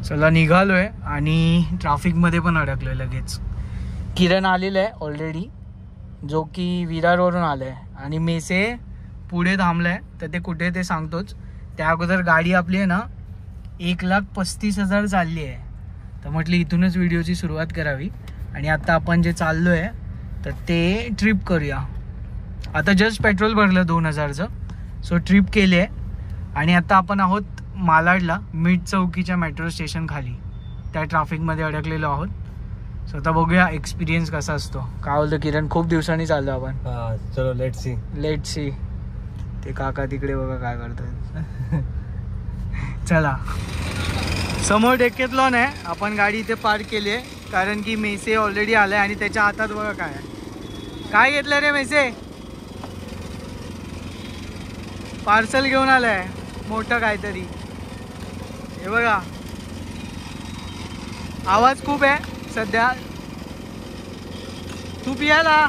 चला निघालोय आणि ट्रॅफिकमध्ये पण अडकलोय लगेच. किरण आलेला आहे ऑलरेडी, जो की विरारवरून आला आहे आणि मेसे पुढे थांबला आहे. तर ते कुठे ते सांगतोच. त्या अगोदर गाडी आपली आहे ना 1,35,000 चालली आहे. तर म्हटलं इथूनच व्हिडिओची सुरुवात करावी. आणि आता आपण जे चाललो आहे तर ते ट्रिप करूया. आता जस्ट पेट्रोल भरलं 2,000चं. सो ट्रिप केली आहे आणि आता आपण आहोत मालाडला, मिड चौकीच्या मेट्रो स्टेशन खाली. त्या ट्रॅफिकमध्ये अडकलेलो आहोत. सो आता बघूया एक्सपिरियन्स कसा असतो. काय बोलतो किरण, खूप दिवसांनी चाललो आपण. चलो लेट सी. ते काका तिकडे बघा काय करतात. चला, समोर डेकेथलॉन आहे. आपण गाडी इथे पार्क केली आहे कारण की मेसे ऑलरेडी आलाय आणि त्याच्या हातात बघा काय आहे. काय घेतलं रे मेसे? पार्सल घेऊन आलाय मोठं काहीतरी. हे बघा, आवाज खूप आहे सध्या. तू पियाला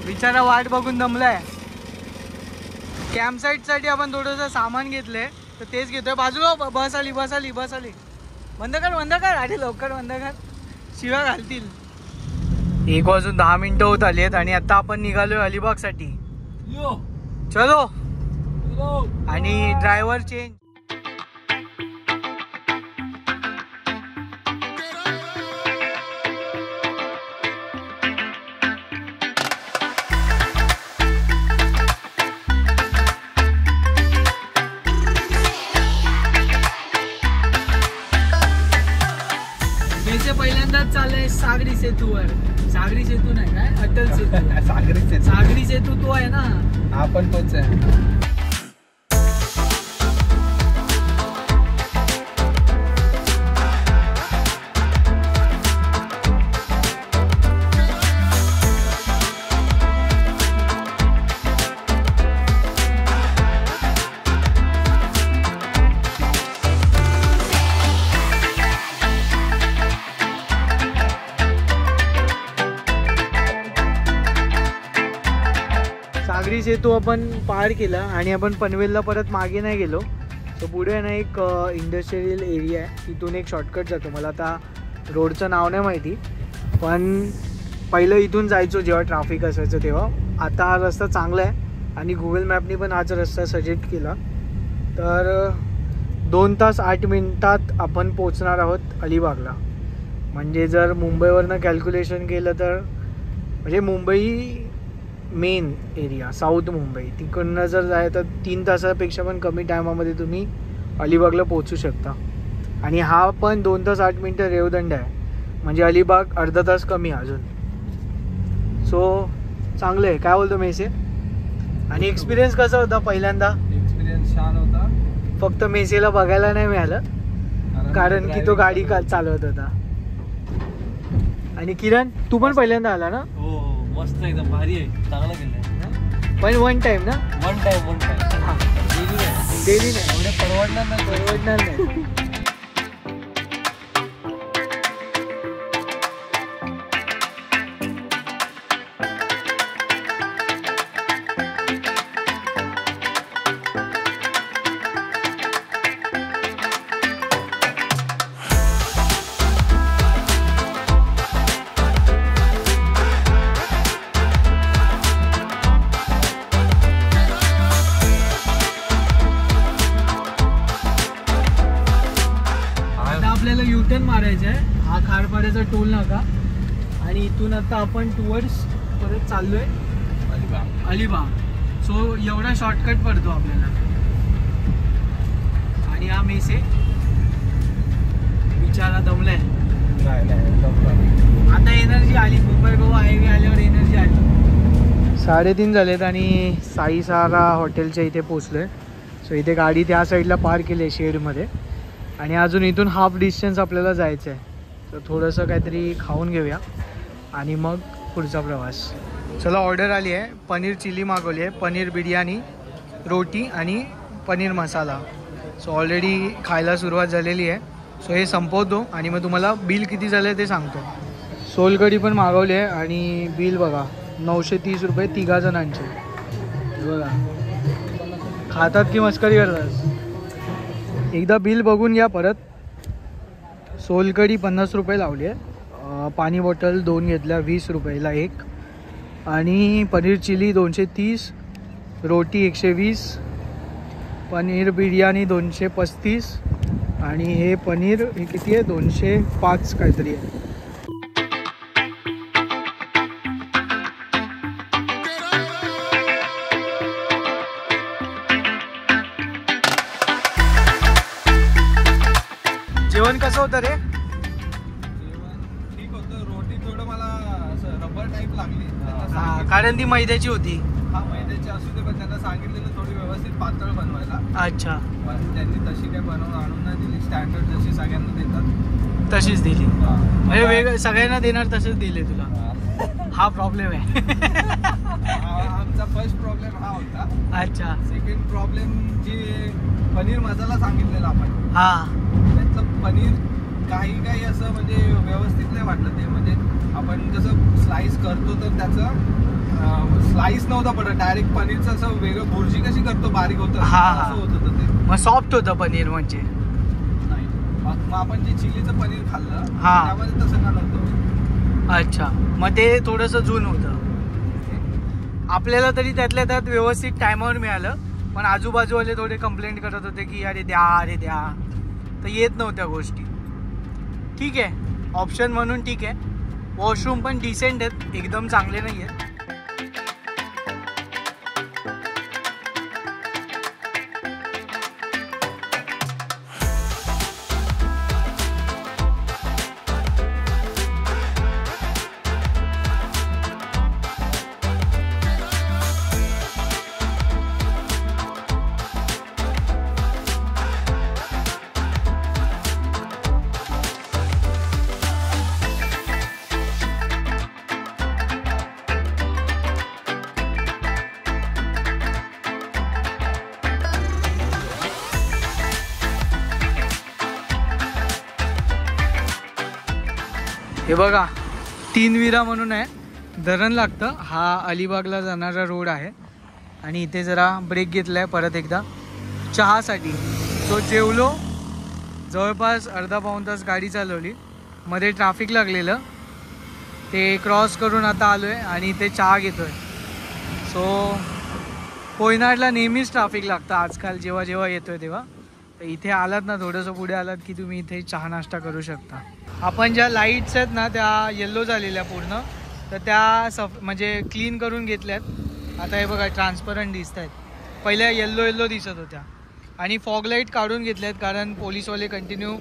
बिचारा वाट बघून दमलाय. कॅम्पसाईटसाठी आपण थोडंसं सामान घेतलंय तर तेच घेतोय. बाजूला बस आली. बंद कर. अरे लवकर बंद कर, शिव्या घालतील. 1:10 होत आली आहेत आणि आता आपण निघालोय अलिबागसाठी. चलो. आणि ड्रायव्हर चेंज. पहिल्यांदाच चाललंय सागरी सेतूवर. सागरी सेतू नाही काय, अटल सेतू. सागरी सेतू तो आहे ना, आपण तोच आहे. सागरी सेतू आपण पार केला आणि आपण पनवेलला परत मागे नाही गेलो. सो पुढे ना एक इंडस्ट्रियल एरिया आहे, तिथून एक शॉर्टकट जातो. मला आता रोडचं नाव नाही माहिती, पण पहिलं इथून जायचो जेव्हा ट्रॅफिक असायचं तेव्हा. आता हा रस्ता चांगला आहे आणि गुगल मॅपनी पण हाच रस्ता सजेस्ट केला. तर 2 तास 8 मिनिटात आपण पोचणार आहोत अलिबागला. म्हणजे जर मुंबईवरनं कॅल्क्युलेशन केलं तर म्हणजे Mumbai main area, south Mumbai, तिकडनं जर जाय तर 3 तासापेक्षा पण कमी टायमामध्ये तुम्ही अलिबागला पोचू शकता. आणि हा पण 2 तास 8 मिनिटं रेवदंड आहे, म्हणजे अलिबाग अर्धा तास कमी अजून. सो चांगलं आहे. काय बोलतो मेसे? आणि एक्सपिरियन्स कसा होता पहिल्यांदा? एक्सपिरियन्स छान होता. फक्त मेसेला बघायला नाही मिळालं कारण की तो गाडी चालवत होता. आणि किरण, तू पण पहिल्यांदा आला ना? हो, मस्त एकदम भारी आहे, चांगलं केलंय. पण वन टाइम ना? One time. हां, डेली नाही. एवढे परवडणार नाही. आपल्याला युटर्न मारायचं आहे. हा खारपाड्याचा टोल नाका आणि इथून आता आपण टुवर्ड्स परत चाललोय अलिबाग. सो एवढा शॉर्टकट पडतो आपल्याला. आणि हा मेसे बिचारा दमलाय. आता एनर्जी आली. मुंबई गोवा हायवे आल्यावर एनर्जी आली. 3:30 झालेत आणि साई सहारा हॉटेलच्या इथे पोचलोय. सो इथे गाडी त्या साईडला पार्क केली आहे शेडमध्ये. आणि अजून इथून हाफ डिस्टन्स आपल्याला जायचं आहे. तर थोडंसं काहीतरी खाऊन घेऊया आणि मग पुढचा प्रवास. चला, ऑर्डर आली आहे. पनीर चिली मागवली आहे, पनीर बिर्याणी, रोटी आणि पनीर मसाला. सो ऑलरेडी खायला सुरुवात झालेली आहे. सो हे संपवतो आणि मग तुम्हाला बिल किती झालं आहे ते सांगतो. सोलकढी पण मागवली आहे आणि बिल बघा 930 रुपये 3 जणांचे. बघा, खातात की मस्करी करतात. एकदा बिल बघून घ्या परत. सोलकढी 50 रुपये लावली आहे. पाणी बॉटल 2 घेतल्या 20 रुपयाला एक. आणि पनीर चिली 230, रोटी 120, पनीर बिर्याणी 235 आणि हे पनीर हे किती आहे 205 काहीतरी आहे. जेवण कसं होतं रे? जेवण ठीक होतं. रोटी थोडं मला असं रबर टाईप लागली. कारण ती मैद्याची होती. हा मैद्याची असू दे, पण त्यांना सांगितलेलं थोडी व्यवस्थित पातळ बनवायला. अच्छा. पण त्यांनी तशी काय बनवून आणून नाही दिली. स्टँडर्ड जशी सगळ्यांना देतात तशीच दिली. म्हणजे हा. सगळ्यांना देणार तसेच दिले तुला. हा प्रॉब्लेम आहे. आमचा फर्स्ट प्रॉब्लेम हा होता. अच्छा. सेकंड प्रॉब्लेम जे पनीर मसाला सांगितलेला आपण, हा त्यातलं पनीर काही असं म्हणजे व्यवस्थित नाही वाटलं ते. म्हणजे आपण जसं स्लाइस करतो तर त्याचं स्लाइस नव्हता पडत. डायरेक्ट पनीरचं असं वेगळं भुर्जी कशी करतो बारीक होतं असं होत होतं ते. मग सॉफ्ट होतं पनीर म्हणजे. नाही मग आपण जे चिलीचं पनीर खाल्लं हा. त्यामध्ये तसं का नव्हतं. अच्छा. मग ते थोडंसं जून होतं. आपल्याला तरी त्यातल्या त्यात व्यवस्थित टायमावर मिळालं. पण आजूबाजूवाले थोडे कंप्लेंट करत होते की अरे द्या तर येत नव्हत्या गोष्टी. ठीक आहे, ऑप्शन म्हणून ठीक आहे. वॉशरूम पण डिसेंट आहेत, एकदम चांगले नाही आहेत. हे बघा 3 विरा म्हणून आहे, धरण लागतं. हा अलिबागला जाणारा रोड आहे. आणि इथे जरा ब्रेक घेतला आहे परत एकदा चहासाठी. सो जेवलो, जवळपास अर्धा पाऊण तास गाडी चालवली. मध्ये ट्रॅफिक लागलेलं ते क्रॉस करून आता आलो आहे आणि इथे चहा घेतो आहे. सो कोयनाडला नेहमीच ट्रॅफिक लागतं आजकाल जेव्हा जेव्हा येतो आहे तेव्हा. तर इथे आलात ना, थोडंसं पुढे आलात की तुम्ही इथे चहा नाश्ता करू शकता. आपण ज्या लाईट्स आहेत ना त्या येल्लो झालेल्या पूर्ण, तर त्या म्हणजे क्लीन करून घेतल्यात. आता हे बघा ट्रान्सपरंट दिसत आहेत. पहिल्या येल्लो दिसत होत्या. आणि फॉग लाईट काढून घेतल्यात कारण पोलीसवाले कंटिन्यू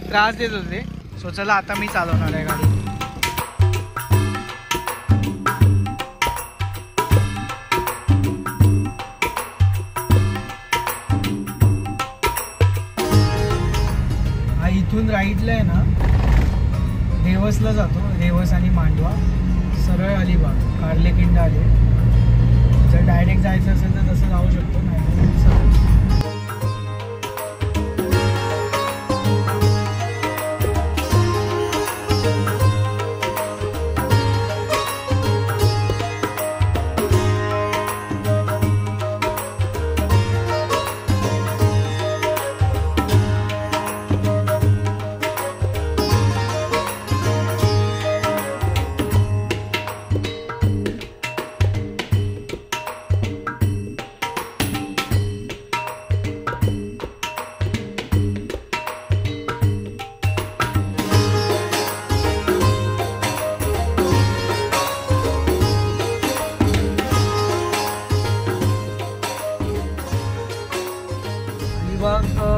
त्रास देत होते. सो चला आता मी चालवणार आहे गाडी. हा इथून राईटला आहे ना रेवसला जातो. रेवस आणि मांडवा सरळ अलिबाग कार्लेकिंड आले. जर डायरेक्ट जायचं असेल तर तसं जाऊ शकतो. नाही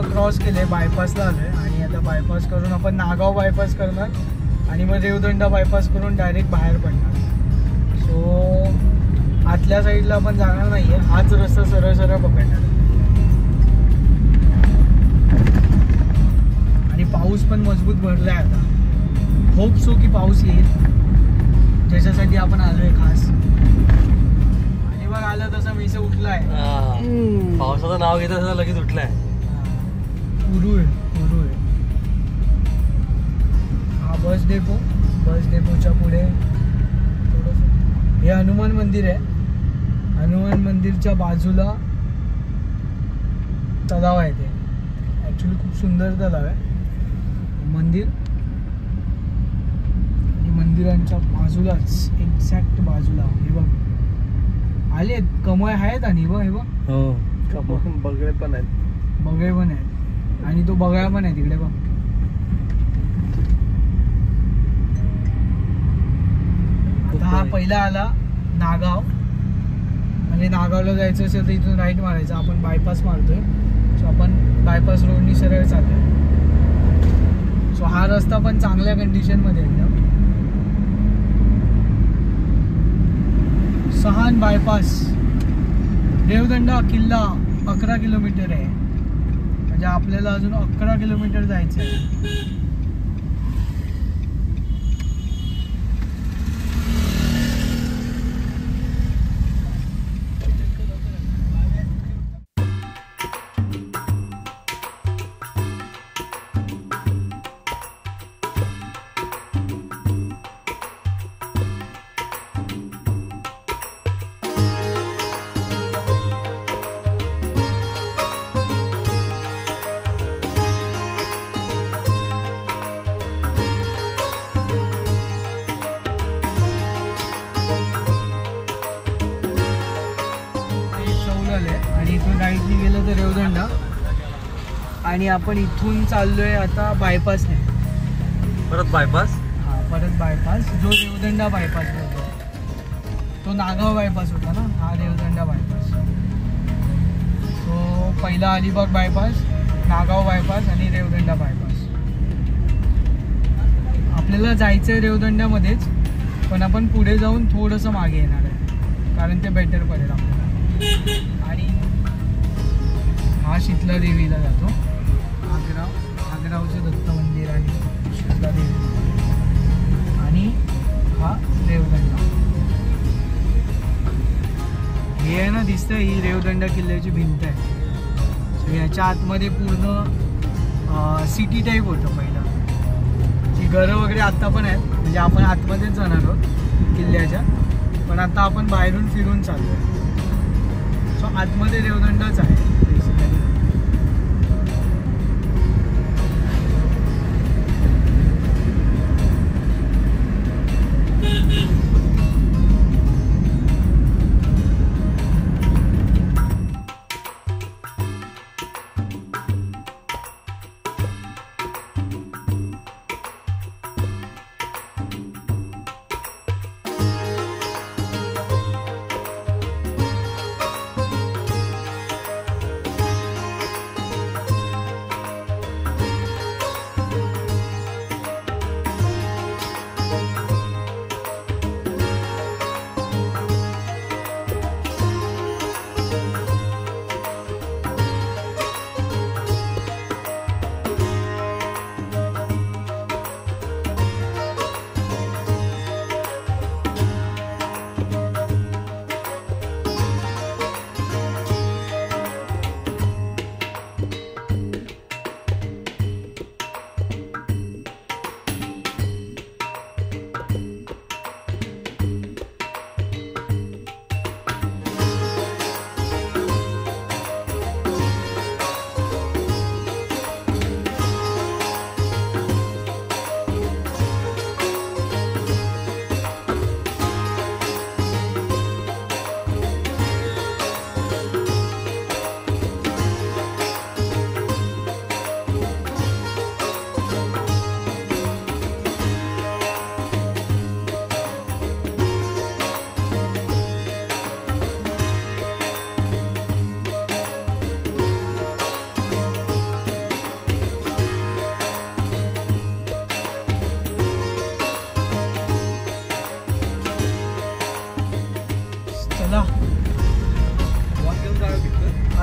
क्रॉस केले, बायपासला आलो आहे. आणि आता बायपास करून आपण नागाव बायपास करणार आणि मग रेवदंडा बायपास करून डायरेक्ट बाहेर पडणार. सो आतल्या साईडला आपण जाणार नाही आहे. हाच रस्ता सरळ सरळ पकडणार. आणि पाऊस पण मजबूत भरला आहे आता. होप सो की पाऊस येईल, ज्याच्यासाठी आपण आलो आहे खास. आणि बघ आलं तसं मीसे उठला आहे. पावसाचं नाव घेत असं लगेच उठलंय. उरू आहे. हा बस डेपोच्या पुढे थोडंसं हे हनुमान मंदिर आहे. हनुमान मंदिरच्या बाजूला तलाव आहे. ते ॲक्च्युली खूप सुंदर तलाव आहे. मंदिर बाजूलाच एक्झॅक्ट बाजूला हे बघ आले कमळ आहेत आणि बघ हे बघ हो बगळे पण आहेत. बगळे पण आहेत आणि तो बगळा पण आहे तिकडे बघ. आता हा पहिला आला नागाव, म्हणजे नागावला जायचं असेल तर इथून राईट मारायचं. आपण बायपास मारतोय, सो आपण बायपास रोडनी सरळ चाललोय. सो हा रस्ता पण चांगल्या कंडिशन मध्ये एकदम. सहान बायपास रेवदंडा किल्ला 11 किलोमीटर आहे, म्हणजे आपल्याला अजून 11 किलोमीटर जायचं आहे. आणि इथून राईटने गेलं तर रेवदंडा, आणि आपण इथून चाललोय आता बायपासने. परत बायपास. हा परत बायपास, जो रेवदंडा बायपास होता तो नागाव बायपास होता ना, हा रेवदंडा बायपास. सो पहिला अलिबाग बायपास, नागाव बायपास आणि रेवदंडा बायपास. आपल्याला जायचं आहे रेवदंड्यामध्येच, पण आपण पुढे जाऊन थोडंसं मागे येणार आहे कारण ते बेटर पडेल आपल्याला. आणि हा शीतला देवीला जातो, आग्रावचं दत्त मंदिर आणि शीतला देवी, आणि हा रेवदंडा. हे आहे ना दिसतं, ही रेवदंडा किल्ल्याची भिंत आहे. सो याच्या आतमध्ये पूर्ण सिटी टाईप होतं पहिलं. ती घरं वगैरे आत्ता पण आहेत, म्हणजे आपण आतमध्येच जाणार आहोत किल्ल्याच्या, पण आता आपण बाहेरून फिरून चाललो आहे. सो आतमध्ये रेवदंडाच आहे बेसिकली.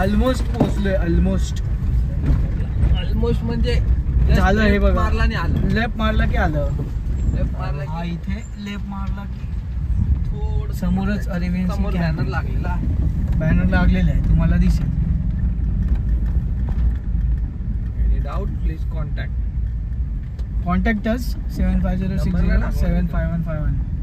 ऑलमोस्ट पोहोचलोय, ऑलमोस्ट म्हणजे झालं. हे बघा, मारला नाही आलं, लेफ्ट मारला की आलं. लेफ्ट मारला हा इथे लेफ्ट मारला की थोडं समोरच अरेबियन समोर बॅनर लागलेला, बॅनर लागलेला आहे, तुम्हाला दिसेल. Any doubt please contact us 7506075151.